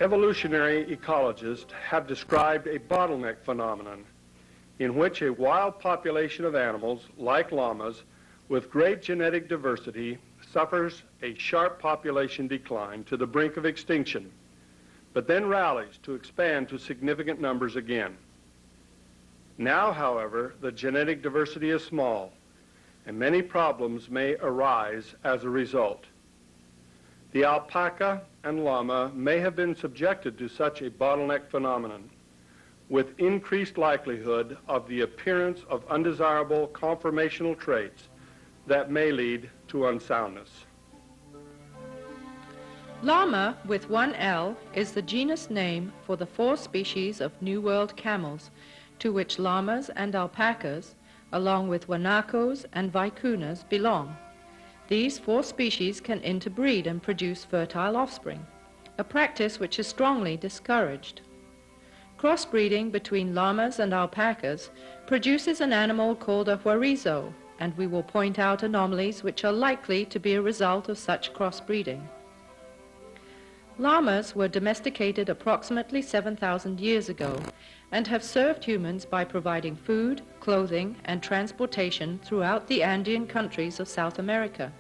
Evolutionary ecologists have described a bottleneck phenomenon in which a wild population of animals, like llamas, with great genetic diversity, suffers a sharp population decline to the brink of extinction, but then rallies to expand to significant numbers again. Now, however, the genetic diversity is small, and many problems may arise as a result. The alpaca and llama may have been subjected to such a bottleneck phenomenon, with increased likelihood of the appearance of undesirable conformational traits that may lead to unsoundness. Llama, with one L, is the genus name for the 4 species of New World camels, to which llamas and alpacas, along with guanacos and vicuñas, belong. These 4 species can interbreed and produce fertile offspring, a practice which is strongly discouraged. Crossbreeding between llamas and alpacas produces an animal called a huarizo, and we will point out anomalies which are likely to be a result of such crossbreeding. Llamas were domesticated approximately 7,000 years ago and have served humans by providing food, clothing, and transportation throughout the Andean countries of South America.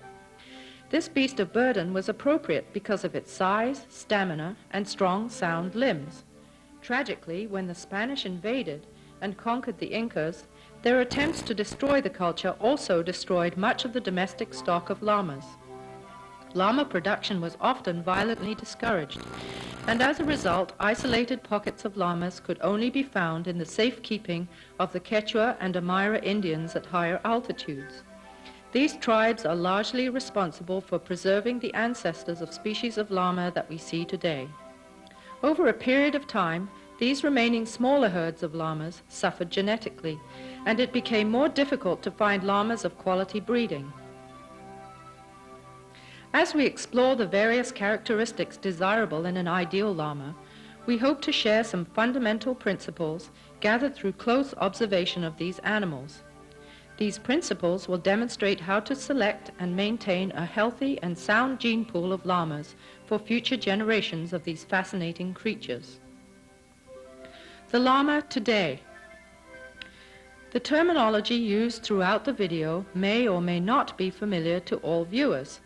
This beast of burden was appropriate because of its size, stamina, and strong, sound limbs. Tragically, when the Spanish invaded and conquered the Incas, their attempts to destroy the culture also destroyed much of the domestic stock of llamas. Llama production was often violently discouraged, and as a result, isolated pockets of llamas could only be found in the safekeeping of the Quechua and Amira Indians at higher altitudes. These tribes are largely responsible for preserving the ancestors of species of llama that we see today. Over a period of time, these remaining smaller herds of llamas suffered genetically, and it became more difficult to find llamas of quality breeding. As we explore the various characteristics desirable in an ideal llama, we hope to share some fundamental principles gathered through close observation of these animals. These principles will demonstrate how to select and maintain a healthy and sound gene pool of llamas for future generations of these fascinating creatures. The llama today. The terminology used throughout the video may or may not be familiar to all viewers.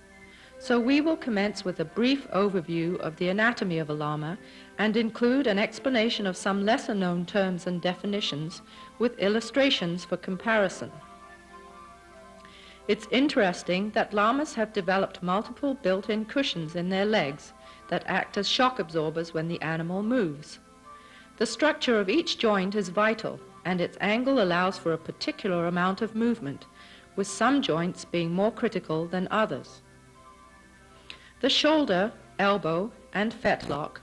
So we will commence with a brief overview of the anatomy of a llama and include an explanation of some lesser-known terms and definitions with illustrations for comparison. It's interesting that llamas have developed multiple built-in cushions in their legs that act as shock absorbers when the animal moves. The structure of each joint is vital, and its angle allows for a particular amount of movement, with some joints being more critical than others. The shoulder, elbow, and fetlock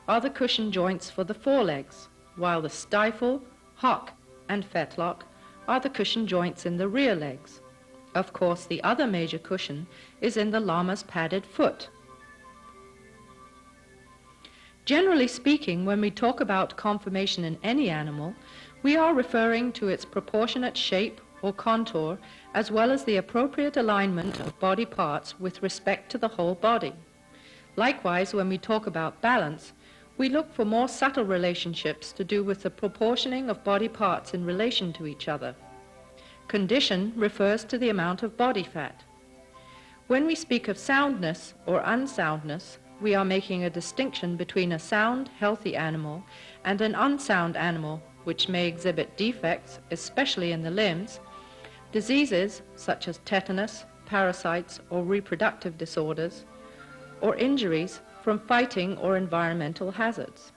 are the cushion joints for the forelegs, while the stifle, hock, and fetlock are the cushion joints in the rear legs. Of course, the other major cushion is in the llama's padded foot. Generally speaking, when we talk about conformation in any animal, we are referring to its proportionate shape or contour, as well as the appropriate alignment of body parts with respect to the whole body. Likewise, when we talk about balance, we look for more subtle relationships to do with the proportioning of body parts in relation to each other. Condition refers to the amount of body fat. When we speak of soundness or unsoundness, we are making a distinction between a sound, healthy animal and an unsound animal, which may exhibit defects, especially in the limbs, diseases such as tetanus, parasites, or reproductive disorders, or injuries from fighting or environmental hazards.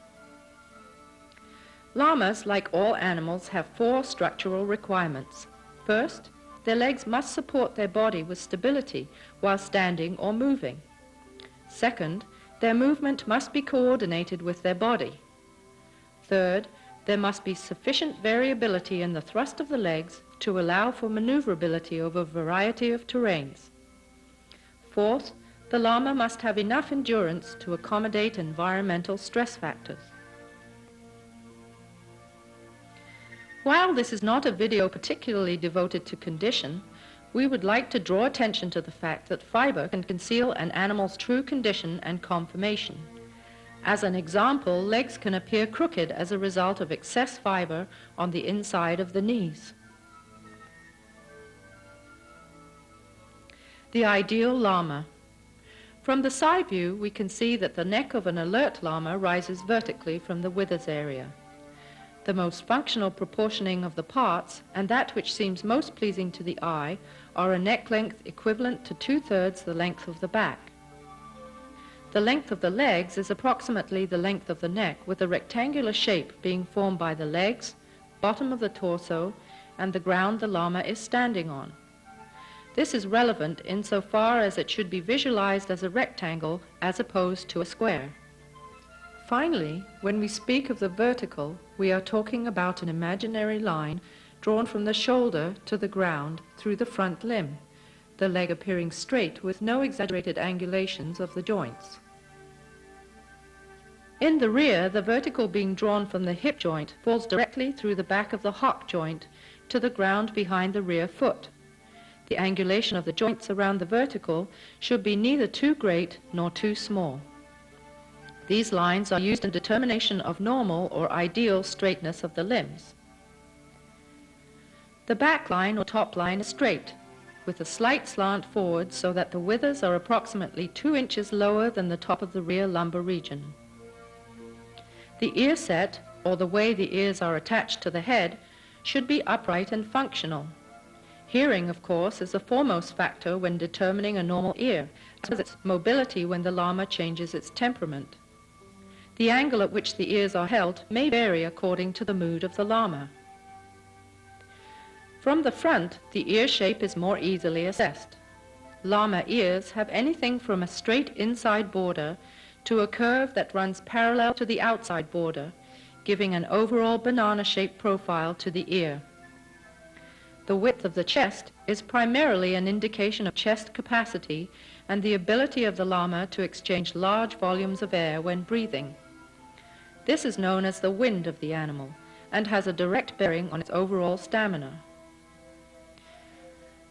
Llamas, like all animals, have 4 structural requirements. First, their legs must support their body with stability while standing or moving. Second, their movement must be coordinated with their body. Third, there must be sufficient variability in the thrust of the legs to allow for maneuverability over a variety of terrains. Fourth, the llama must have enough endurance to accommodate environmental stress factors. While this is not a video particularly devoted to condition, we would like to draw attention to the fact that fiber can conceal an animal's true condition and conformation. As an example, legs can appear crooked as a result of excess fiber on the inside of the knees. The ideal llama. From the side view, we can see that the neck of an alert llama rises vertically from the withers area. The most functional proportioning of the parts, and that which seems most pleasing to the eye, are a neck length equivalent to 2/3 the length of the back. The length of the legs is approximately the length of the neck, with a rectangular shape being formed by the legs, bottom of the torso, and the ground the llama is standing on. This is relevant insofar as it should be visualized as a rectangle as opposed to a square. Finally, when we speak of the vertical, we are talking about an imaginary line drawn from the shoulder to the ground through the front limb, the leg appearing straight with no exaggerated angulations of the joints. In the rear, the vertical being drawn from the hip joint falls directly through the back of the hock joint to the ground behind the rear foot. The angulation of the joints around the vertical should be neither too great nor too small. These lines are used in determination of normal or ideal straightness of the limbs. The back line or top line is straight, with a slight slant forward so that the withers are approximately 2 inches lower than the top of the rear lumbar region. The ear set, or the way the ears are attached to the head, should be upright and functional. Hearing, of course, is the foremost factor when determining a normal ear, as well as its mobility when the llama changes its temperament. The angle at which the ears are held may vary according to the mood of the llama. From the front, the ear shape is more easily assessed. Llama ears have anything from a straight inside border to a curve that runs parallel to the outside border, giving an overall banana-shaped profile to the ear. The width of the chest is primarily an indication of chest capacity and the ability of the llama to exchange large volumes of air when breathing. This is known as the wind of the animal and has a direct bearing on its overall stamina.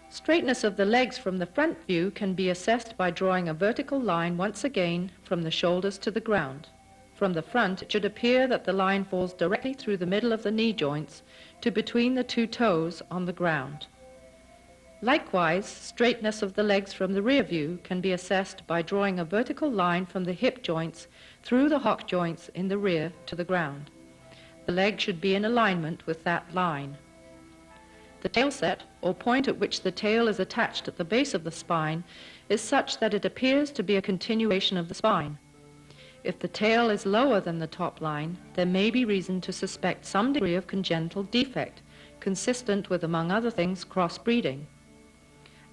Straightness of the legs from the front view can be assessed by drawing a vertical line once again from the shoulders to the ground. From the front, it should appear that the line falls directly through the middle of the knee joints to between the 2 toes on the ground. Likewise, straightness of the legs from the rear view can be assessed by drawing a vertical line from the hip joints through the hock joints in the rear to the ground. The leg should be in alignment with that line. The tail set, or point at which the tail is attached at the base of the spine, is such that it appears to be a continuation of the spine. If the tail is lower than the top line, there may be reason to suspect some degree of congenital defect, consistent with, among other things, crossbreeding.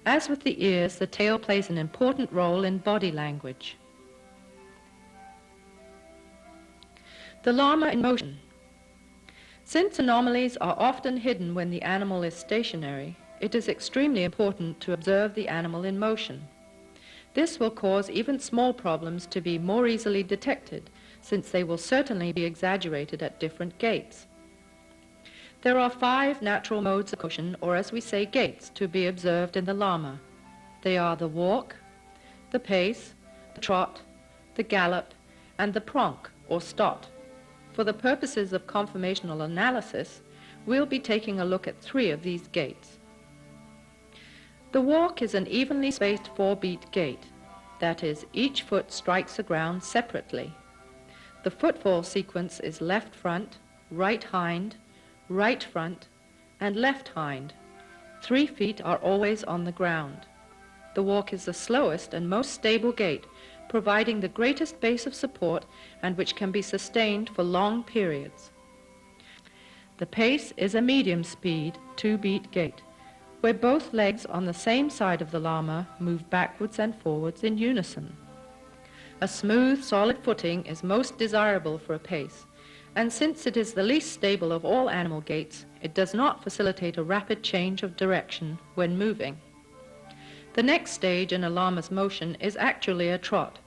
As with the ears, the tail plays an important role in body language. The llama in motion. Since anomalies are often hidden when the animal is stationary, it is extremely important to observe the animal in motion. This will cause even small problems to be more easily detected, since they will certainly be exaggerated at different gaits. There are 5 natural modes of motion, or as we say, gaits, to be observed in the llama. They are the walk, the pace, the trot, the gallop, and the pronk, or stot. For the purposes of conformational analysis, we'll be taking a look at 3 of these gaits. The walk is an evenly spaced 4-beat gait. That is, each foot strikes the ground separately. The footfall sequence is left front, right hind, right front, and left hind. 3 feet are always on the ground. The walk is the slowest and most stable gait, providing the greatest base of support and which can be sustained for long periods. The pace is a medium speed 2-beat gait, where both legs on the same side of the llama move backwards and forwards in unison. A smooth, solid footing is most desirable for a pace, and since it is the least stable of all animal gaits, it does not facilitate a rapid change of direction when moving. The next stage in a llama's motion is actually a trot,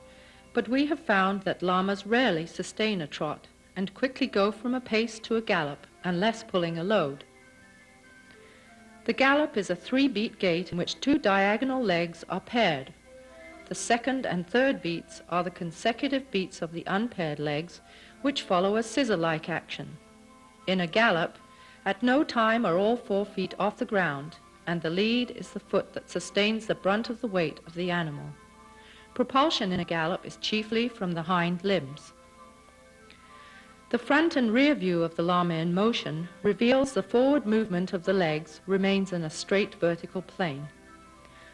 but we have found that llamas rarely sustain a trot and quickly go from a pace to a gallop unless pulling a load. The gallop is a 3-beat gait in which 2 diagonal legs are paired. the second and third beats are the consecutive beats of the unpaired legs, which follow a scissor-like action. In a gallop, at no time are all 4 feet off the ground, and the lead is the foot that sustains the brunt of the weight of the animal. Propulsion in a gallop is chiefly from the hind limbs. The front and rear view of the llama in motion reveals the forward movement of the legs remains in a straight vertical plane.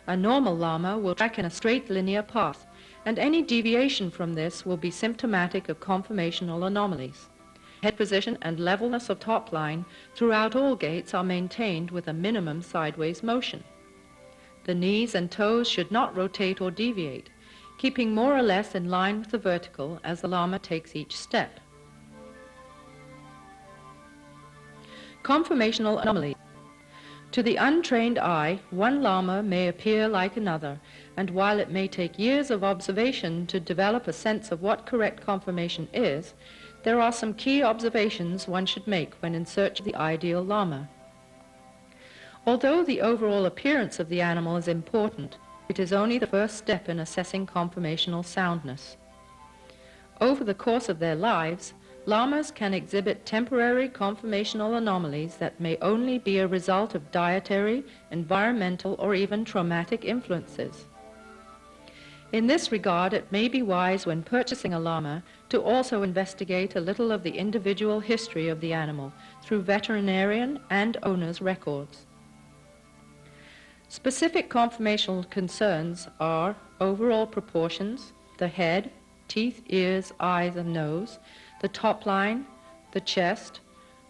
A normal llama will track in a straight linear path, and any deviation from this will be symptomatic of conformational anomalies. Head position and levelness of top line throughout all gaits are maintained with a minimum sideways motion. The knees and toes should not rotate or deviate, keeping more or less in line with the vertical as the llama takes each step. Conformational anomalies. To the untrained eye, one llama may appear like another, and while it may take years of observation to develop a sense of what correct conformation is, there are some key observations one should make when in search of the ideal llama. Although the overall appearance of the animal is important, it is only the first step in assessing conformational soundness. Over the course of their lives, llamas can exhibit temporary conformational anomalies that may only be a result of dietary, environmental, or even traumatic influences. In this regard, it may be wise when purchasing a llama to also investigate a little of the individual history of the animal through veterinarian and owner's records. Specific conformational concerns are overall proportions, the head, teeth, ears, eyes, and nose, the top line, the chest,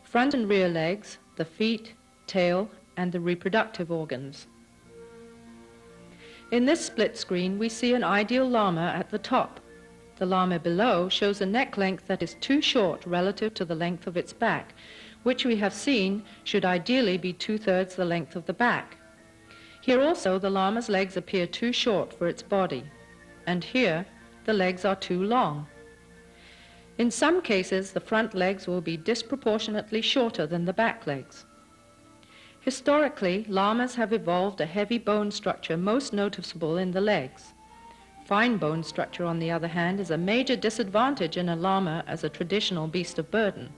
front and rear legs, the feet, tail, and the reproductive organs. In this split screen, we see an ideal llama at the top. The llama below shows a neck length that is too short relative to the length of its back, which we have seen should ideally be 2/3 the length of the back. Here also the llama's legs appear too short for its body, and here the legs are too long. In some cases, the front legs will be disproportionately shorter than the back legs. Historically, llamas have evolved a heavy bone structure most noticeable in the legs. Fine bone structure, on the other hand, is a major disadvantage in a llama as a traditional beast of burden.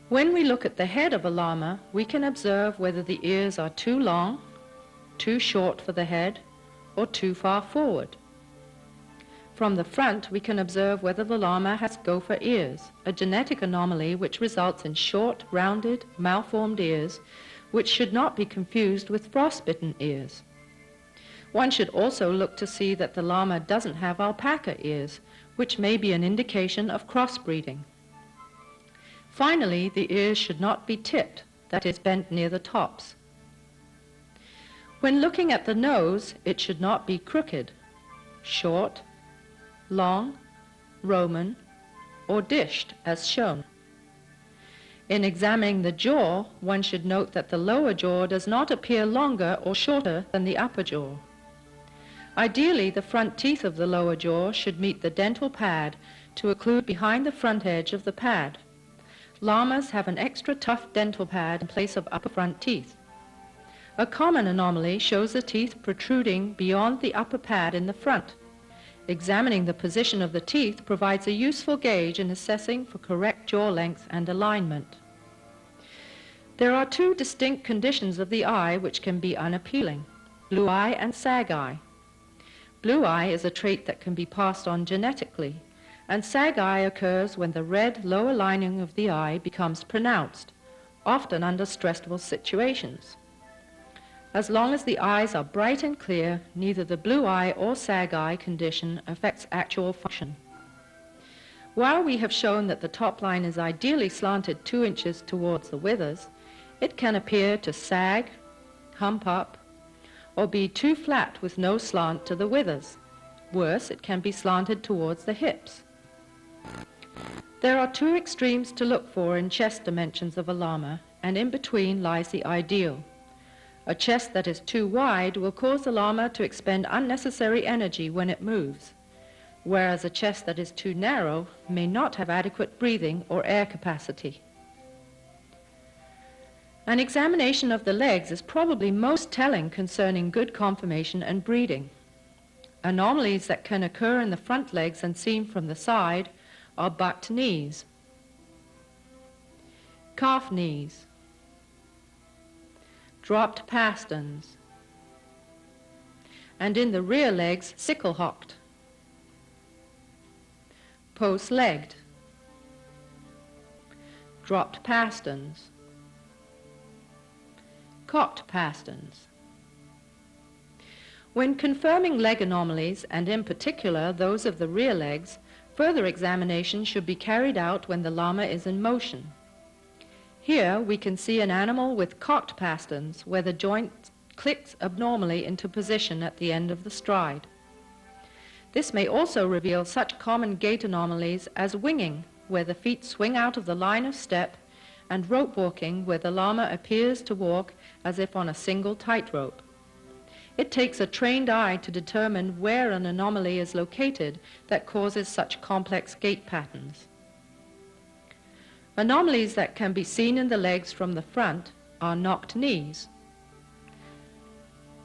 When we look at the head of a llama, we can observe whether the ears are too long, too short for the head, or too far forward. From the front, we can observe whether the llama has gopher ears, a genetic anomaly which results in short, rounded, malformed ears, which should not be confused with frostbitten ears. One should also look to see that the llama doesn't have alpaca ears, which may be an indication of crossbreeding. Finally, the ears should not be tipped, that is, bent near the tops. When looking at the nose, it should not be crooked, short, long, Roman, or dished, as shown. In examining the jaw, one should note that the lower jaw does not appear longer or shorter than the upper jaw. Ideally, the front teeth of the lower jaw should meet the dental pad to occlude behind the front edge of the pad. Llamas have an extra tough dental pad in place of upper front teeth. A common anomaly shows the teeth protruding beyond the upper pad in the front. Examining the position of the teeth provides a useful gauge in assessing for correct jaw length and alignment. There are two distinct conditions of the eye which can be unappealing: blue eye and sag eye. Blue eye is a trait that can be passed on genetically, and sag eye occurs when the red lower lining of the eye becomes pronounced, often under stressful situations. As long as the eyes are bright and clear, neither the blue eye or sag eye condition affects actual function. While we have shown that the top line is ideally slanted 2 inches towards the withers, it can appear to sag, hump up, or be too flat with no slant to the withers. Worse, it can be slanted towards the hips. There are two extremes to look for in chest dimensions of a llama, and in between lies the ideal. A chest that is too wide will cause the llama to expend unnecessary energy when it moves, whereas a chest that is too narrow may not have adequate breathing or air capacity. An examination of the legs is probably most telling concerning good conformation and breeding. Anomalies that can occur in the front legs and seen from the side are bucked knees, calf knees, dropped pasterns, and in the rear legs, sickle-hocked, post-legged, dropped pasterns, cocked pasterns. When confirming leg anomalies, and in particular those of the rear legs, further examination should be carried out when the llama is in motion. Here we can see an animal with cocked pasterns where the joint clicks abnormally into position at the end of the stride. This may also reveal such common gait anomalies as winging, where the feet swing out of the line of step, and rope walking, where the llama appears to walk as if on a single tightrope. It takes a trained eye to determine where an anomaly is located that causes such complex gait patterns. Anomalies that can be seen in the legs from the front are knocked knees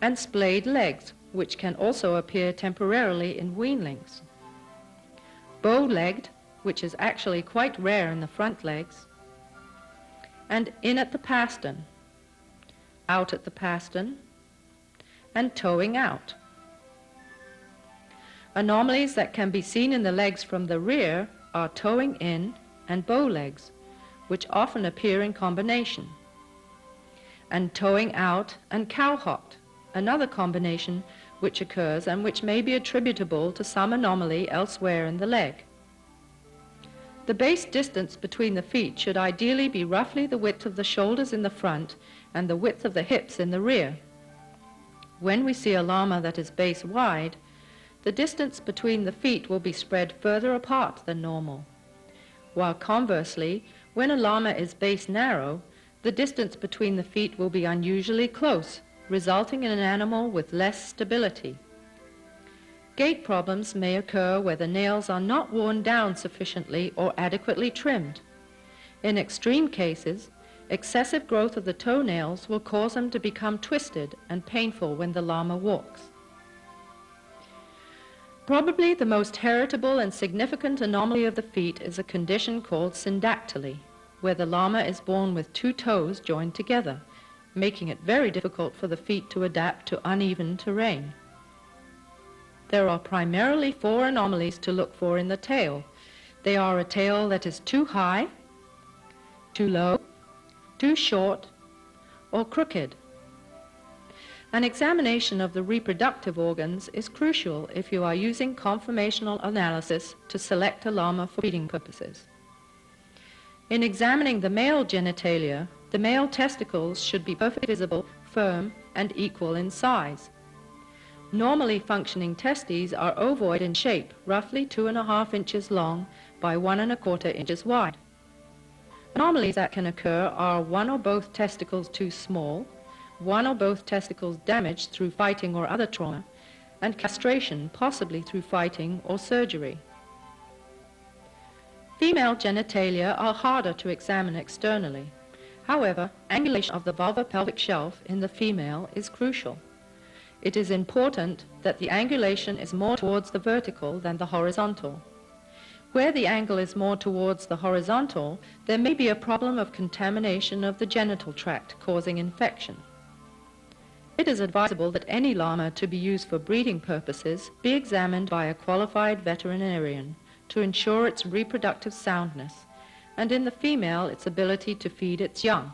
and splayed legs, which can also appear temporarily in weanlings. Bow-legged, which is actually quite rare in the front legs, and in at the pastern, out at the pastern, and toeing out. Anomalies that can be seen in the legs from the rear are toeing in and bow legs, which often appear in combination, and toeing out and cow-hocked, another combination which occurs and which may be attributable to some anomaly elsewhere in the leg. The base distance between the feet should ideally be roughly the width of the shoulders in the front and the width of the hips in the rear. When we see a llama that is base wide, the distance between the feet will be spread further apart than normal, while conversely, when a llama is base narrow, the distance between the feet will be unusually close, resulting in an animal with less stability. Gait problems may occur where the nails are not worn down sufficiently or adequately trimmed. In extreme cases, excessive growth of the toenails will cause them to become twisted and painful when the llama walks. Probably the most heritable and significant anomaly of the feet is a condition called syndactyly, where the llama is born with two toes joined together, making it very difficult for the feet to adapt to uneven terrain. There are primarily four anomalies to look for in the tail. They are a tail that is too high, too low, too short, or crooked. An examination of the reproductive organs is crucial if you are using conformational analysis to select a llama for breeding purposes. In examining the male genitalia, the male testicles should be perfectly visible, firm, and equal in size. Normally functioning testes are ovoid in shape, roughly 2.5 inches long by 1.25 inches wide. Anomalies that can occur are one or both testicles too small, one or both testicles damaged through fighting or other trauma, and castration, possibly through fighting or surgery. Female genitalia are harder to examine externally. However, angulation of the vulvar-pelvic shelf in the female is crucial. It is important that the angulation is more towards the vertical than the horizontal. Where the angle is more towards the horizontal, there may be a problem of contamination of the genital tract causing infection. It is advisable that any llama to be used for breeding purposes be examined by a qualified veterinarian to ensure its reproductive soundness, and in the female its ability to feed its young.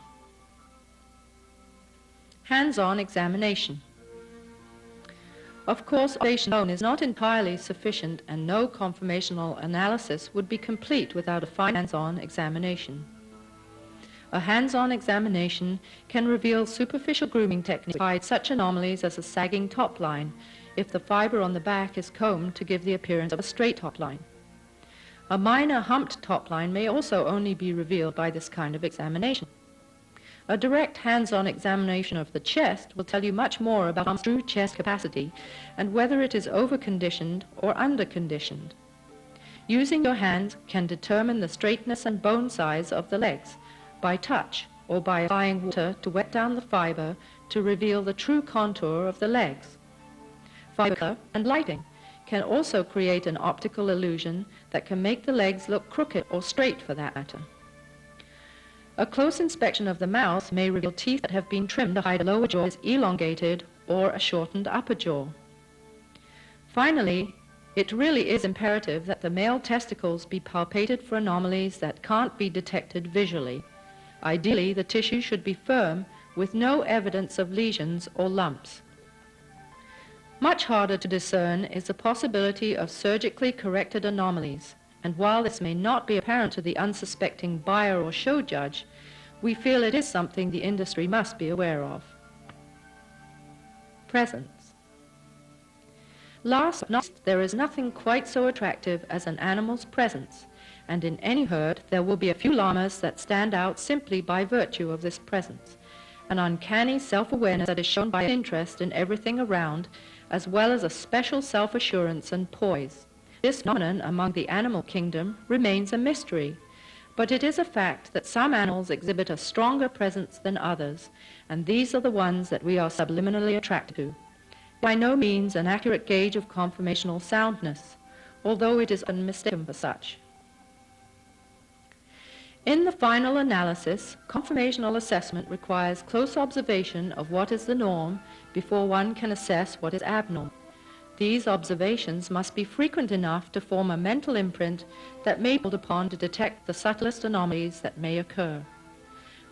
Hands-on examination. Of course, observation alone is not entirely sufficient, and no conformational analysis would be complete without a fine hands-on examination. A hands-on examination can reveal superficial grooming techniques to hide such anomalies as a sagging top line, if the fiber on the back is combed to give the appearance of a straight top line. A minor humped top line may also only be revealed by this kind of examination. A direct hands-on examination of the chest will tell you much more about llama's true chest capacity and whether it is over-conditioned or under-conditioned. Using your hands can determine the straightness and bone size of the legs by touch or by applying water to wet down the fiber to reveal the true contour of the legs. Fiber and lighting can also create an optical illusion that can make the legs look crooked or straight for that matter. A close inspection of the mouth may reveal teeth that have been trimmed to hide a lower jaw is elongated or a shortened upper jaw. Finally, it really is imperative that the male testicles be palpated for anomalies that can't be detected visually. Ideally, the tissue should be firm with no evidence of lesions or lumps. Much harder to discern is the possibility of surgically corrected anomalies, and while this may not be apparent to the unsuspecting buyer or show judge, we feel it is something the industry must be aware of. Presence. Last but not least, there is nothing quite so attractive as an animal's presence, and in any herd there will be a few llamas that stand out simply by virtue of this presence, an uncanny self-awareness that is shown by interest in everything around, as well as a special self-assurance and poise. This phenomenon among the animal kingdom remains a mystery, but it is a fact that some animals exhibit a stronger presence than others, and these are the ones that we are subliminally attracted to. By no means an accurate gauge of conformational soundness, although it is often mistaken for such. In the final analysis, conformational assessment requires close observation of what is the norm before one can assess what is abnormal. These observations must be frequent enough to form a mental imprint that may be called upon to detect the subtlest anomalies that may occur.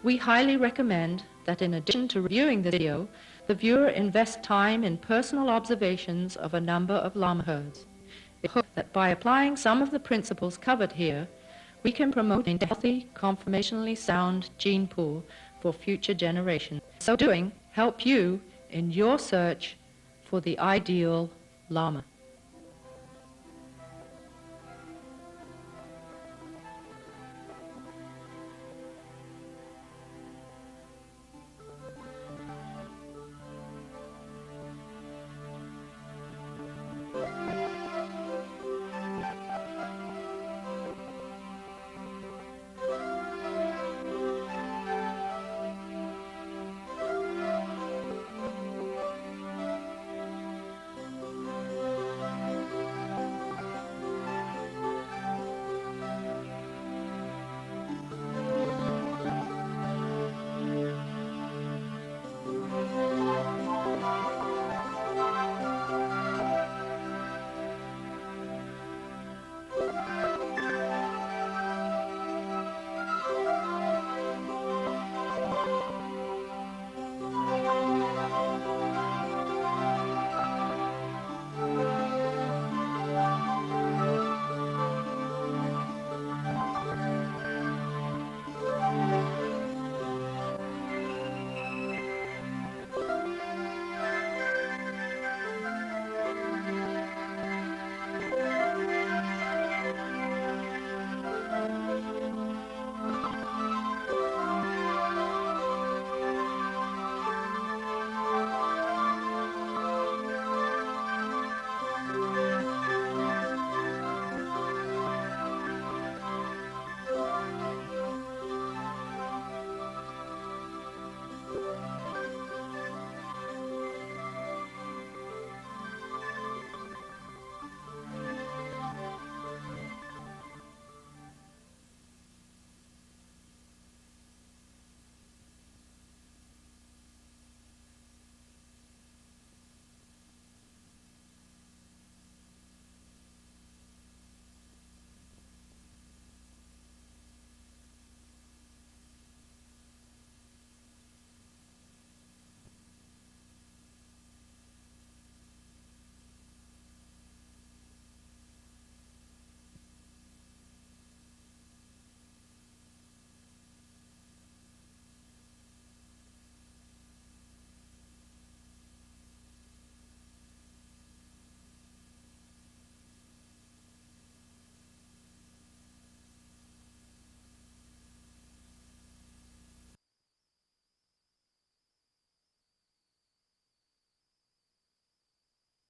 We highly recommend that in addition to reviewing the video, the viewer invest time in personal observations of a number of llama herds. We hope that by applying some of the principles covered here, we can promote a healthy, conformationally sound gene pool for future generations. So doing, help you in your search for the ideal llama.